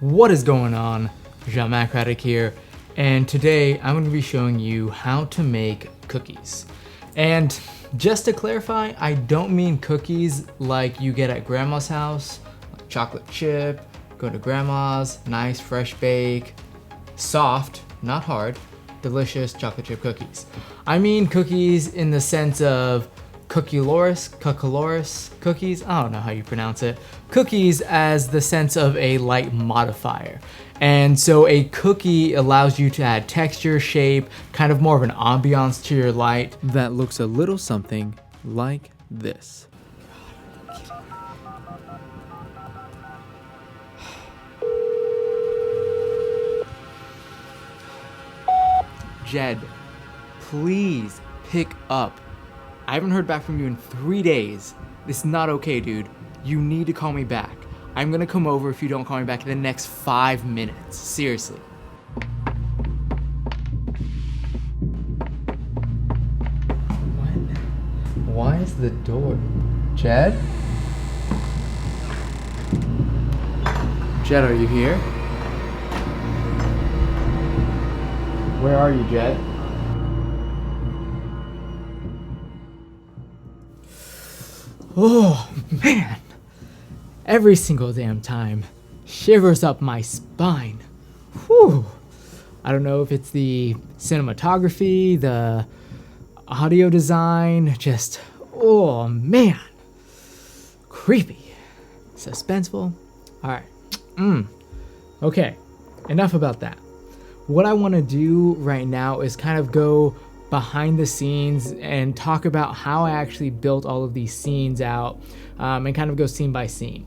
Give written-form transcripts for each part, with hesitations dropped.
What is going on? Germain, Craddock here, and today I'm going to be showing you how to make cookies. And just to clarify, I don't mean cookies like you get at grandma's house, like chocolate chip, go to grandma's, nice fresh bake, soft, not hard, delicious chocolate chip cookies. I mean cookies in the sense of Cucoloris cookies, I don't know how you pronounce it. Cookies as the sense of a light modifier. And so a cookie allows you to add texture, shape, kind of more of an ambiance to your light that looks a little something like this. Jed, please pick up. I haven't heard back from you in 3 days. This is not okay, dude. You need to call me back. I'm gonna come over if you don't call me back in the next 5 minutes. Seriously. Why is the door? Jed? Jed, are you here? Where are you, Jed? Oh, man. Every single damn time. Shivers up my spine. Whew. I don't know if it's the cinematography, the audio design, just, oh, man. Creepy. Suspenseful. All right. Okay, enough about that. What I want to do right now is kind of go behind the scenes and talk about how I actually built all of these scenes out and kind of go scene by scene.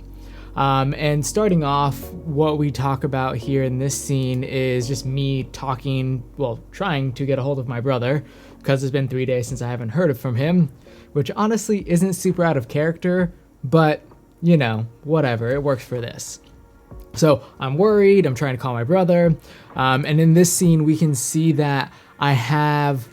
And starting off, what we talk about here in this scene is just me talking, well, trying to get a hold of my brother because it's been 3 days since I haven't heard from him, which honestly isn't super out of character, but you know, whatever, it works for this. So I'm worried, I'm trying to call my brother, and in this scene we can see that I have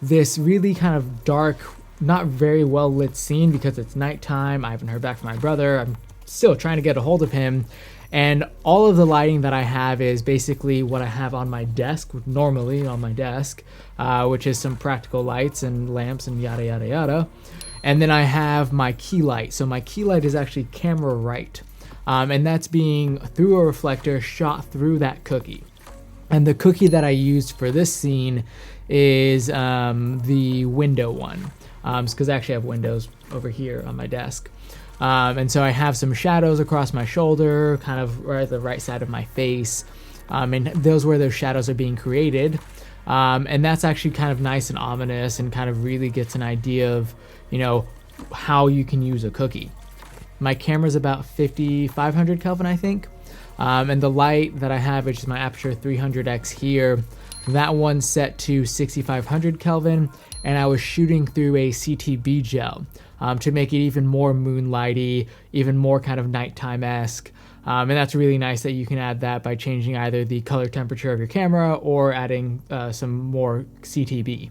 this really kind of dark, not very well lit scene because it's nighttime. I haven't heard back from my brother. I'm still trying to get a hold of him. And all of the lighting that I have is basically what I have on my desk, normally on my desk, which is some practical lights and lamps and yada, yada, yada. And then I have my key light. So my key light is actually camera right. And that's being through a reflector shot through that cookie. And the cookie that I used for this scene is the window one, because I actually have windows over here on my desk. And so I have some shadows across my shoulder, kind of right at the right side of my face, and those where those shadows are being created. And that's actually kind of nice and ominous and kind of really gets an idea of, you know, how you can use a cookie. My camera's about 5500 Kelvin, I think. And the light that I have, which is my Aperture 300X here, that one's set to 6500 Kelvin, and I was shooting through a CTB gel to make it even more moonlighty, even more kind of nighttime-esque. And that's really nice that you can add that by changing either the color temperature of your camera or adding some more CTB.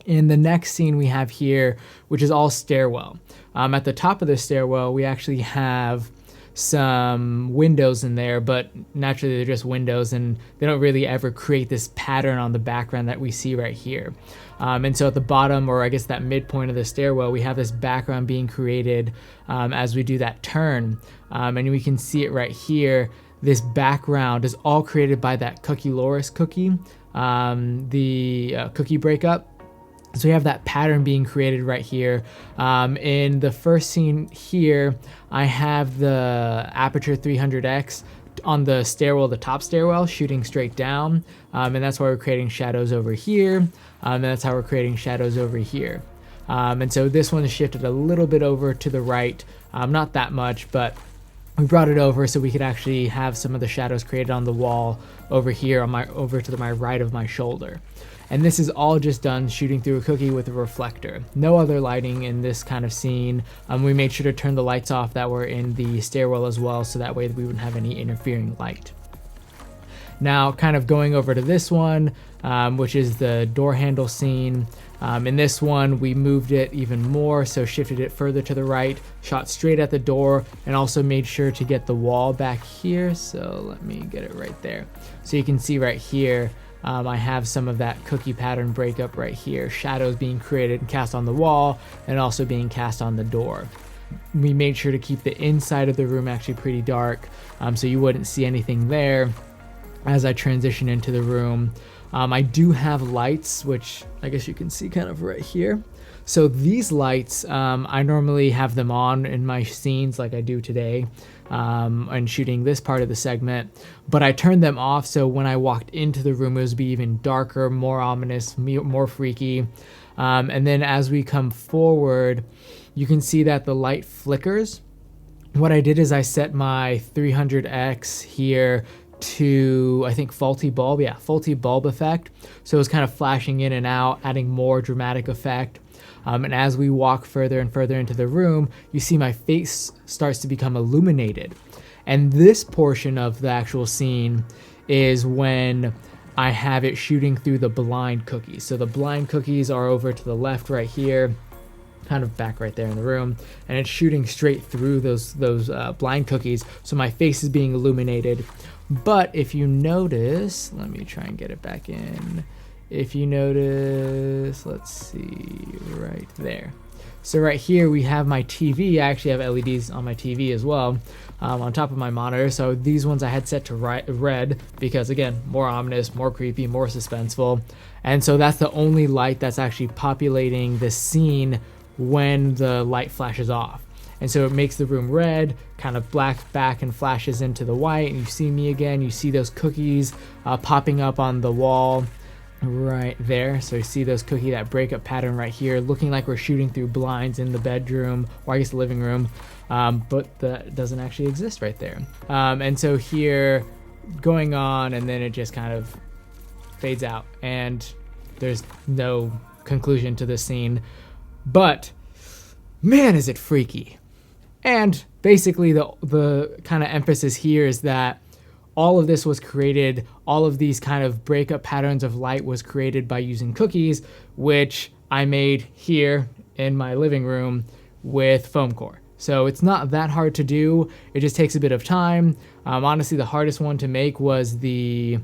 In the next scene we have here, which is all stairwell. At the top of the stairwell, we actually have some windows in there, but naturally they're just windows and they don't really ever create this pattern on the background that we see right here. And so at the bottom, or I guess that midpoint of the stairwell, we have this background being created as we do that turn. And we can see it right here. This background is all created by that Cucoloris cookie, the cookie breakup. So we have that pattern being created right here. In the first scene here, I have the Aperture 300X on the stairwell, the top stairwell, shooting straight down. And that's why we're creating shadows over here. And that's how we're creating shadows over here. And so this one is shifted a little bit over to the right, not that much, but we brought it over so we could actually have some of the shadows created on the wall over here, on over to my right of my shoulder. And this is all just done shooting through a cookie with a reflector. No other lighting in this kind of scene. We made sure to turn the lights off that were in the stairwell as well, so that way we wouldn't have any interfering light. Now, kind of going over to this one, which is the door handle scene. In this one, we moved it even more, so shifted it further to the right, shot straight at the door, and also made sure to get the wall back here. So let me get it right there. So you can see right here, I have some of that cookie pattern breakup right here, shadows being created and cast on the wall, and also being cast on the door. We made sure to keep the inside of the room actually pretty dark, so you wouldn't see anything there as I transition into the room. I do have lights, which I guess you can see kind of right here. So these lights, I normally have them on in my scenes like I do today, and shooting this part of the segment, but I turned them off so when I walked into the room it was be even darker, more ominous, more freaky. And then as we come forward, you can see that the light flickers. What I did is I set my 300x here to, I think, faulty bulb effect. So it was kind of flashing in and out, adding more dramatic effect. And as we walk further and further into the room, you see my face starts to become illuminated. And this portion of the actual scene is when I have it shooting through the blind cookies. So the blind cookies are over to the left right here, kind of back right there in the room, and it's shooting straight through those blind cookies. So my face is being illuminated. But if you notice, let me try and get it back in. If you notice, let's see, right there. So right here we have my TV. I actually have LEDs on my TV as well, on top of my monitor. So these ones I had set to red because, again, more ominous, more creepy, more suspenseful. And so that's the only light that's actually populating the scene when the light flashes off. And so it makes the room red, kind of black back and flashes into the white, and you see me again. You see those cookies popping up on the wall right there. So you see those cookie, that breakup pattern right here, looking like we're shooting through blinds in the bedroom, or I guess the living room, but that doesn't actually exist right there. And so here, going on, and then it just kind of fades out, and there's no conclusion to this scene. But man, is it freaky. And basically the kind of emphasis here is that all of this was created, all of these kind of breakup patterns of light was created by using cookies, which I made here in my living room with Foamcore. So it's not that hard to do. It just takes a bit of time. Honestly, the hardest one to make was the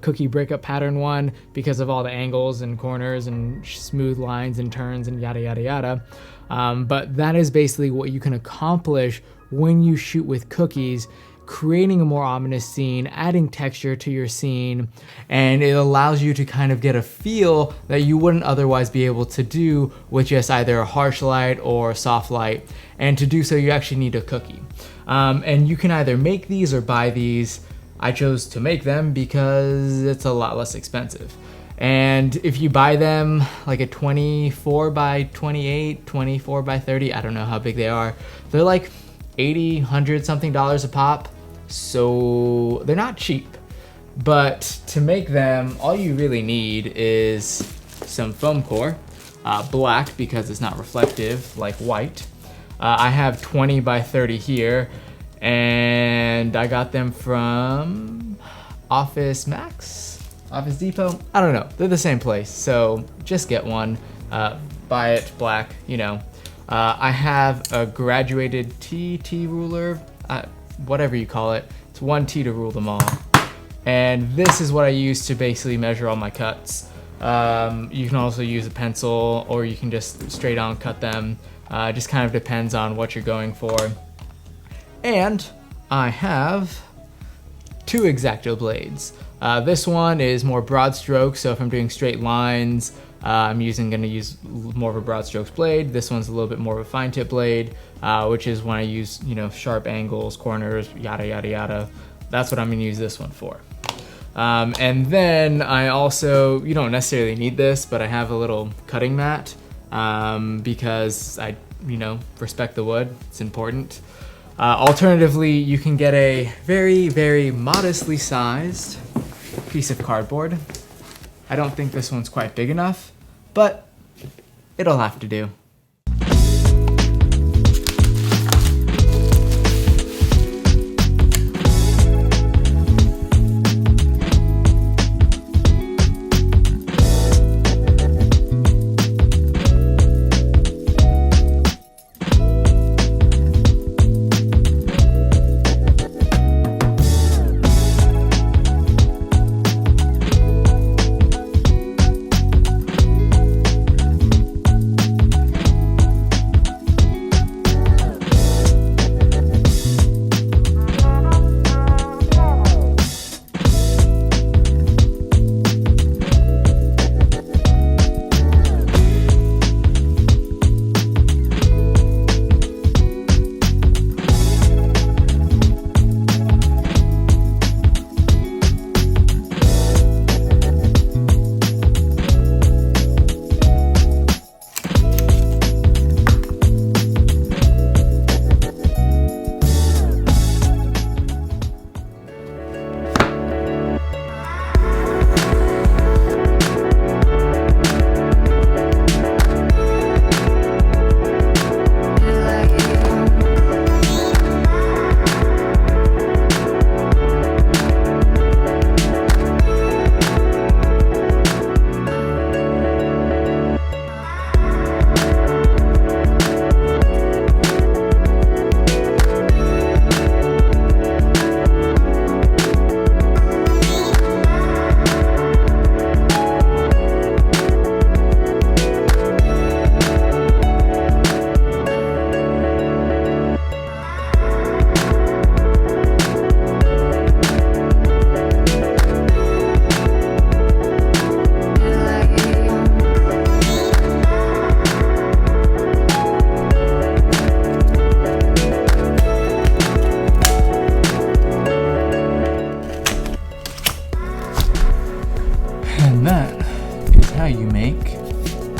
cookie breakup pattern one because of all the angles and corners and smooth lines and turns and yada, yada, yada. But that is basically what you can accomplish when you shoot with cookies, creating a more ominous scene, adding texture to your scene, and it allows you to kind of get a feel that you wouldn't otherwise be able to do with just either a harsh light or soft light. And to do so, you actually need a cookie. And you can either make these or buy these. I chose to make them because it's a lot less expensive. And if you buy them like a 24 by 28, 24 by 30, I don't know how big they are. They're like $80, $100 something a pop. So they're not cheap. But to make them, all you really need is some Foamcore, black because it's not reflective like white. I have 20 by 30 here, and I got them from Office Max, Office Depot. I don't know, they're the same place, so just get one, buy it black, you know. I have a graduated TT ruler, whatever you call it. It's 1 T to rule them all. And this is what I use to basically measure all my cuts. You can also use a pencil, or you can just straight on cut them. It just kind of depends on what you're going for. And I have 2 X-Acto blades. This one is more broad strokes, so if I'm doing straight lines, I'm gonna use more of a broad strokes blade. This one's a little bit more of a fine tip blade, which is when I use, sharp angles, corners, yada, yada, yada. That's what I'm gonna use this one for. And then I also, you don't necessarily need this, but I have a little cutting mat, because I, respect the wood, it's important. Alternatively, you can get a very, very modestly sized piece of cardboard. I don't think this one's quite big enough, but it'll have to do.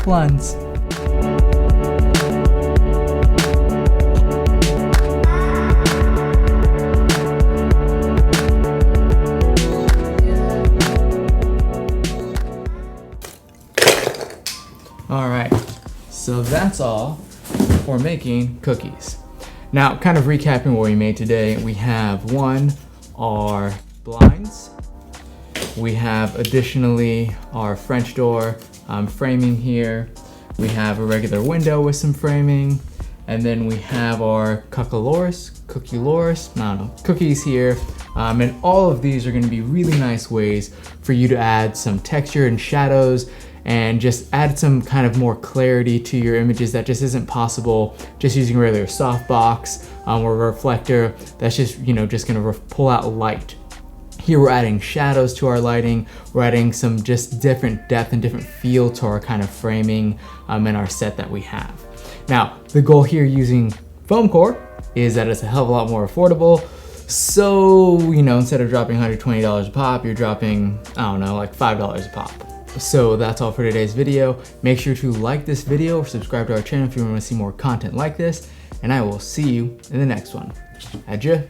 blends. Alright, so that's all for making cookies. Now, kind of recapping what we made today, we have our blinds. We have additionally our French door framing here. We have a regular window with some framing. And then we have our Cucoloris, I don't know, cookies here. And all of these are going to be really nice ways for you to add some texture and shadows and just add some kind of more clarity to your images that just isn't possible just using a regular softbox or a reflector that's just, just gonna pull out light. Here we're adding shadows to our lighting, we're adding some just different depth and different feel to our kind of framing and our set that we have. Now, the goal here using Foamcore is that it's a hell of a lot more affordable. So, instead of dropping $120 a pop, you're dropping, I don't know, like $5 a pop. So that's all for today's video. Make sure to like this video or subscribe to our channel if you want to see more content like this, and I will see you in the next one. Adieu.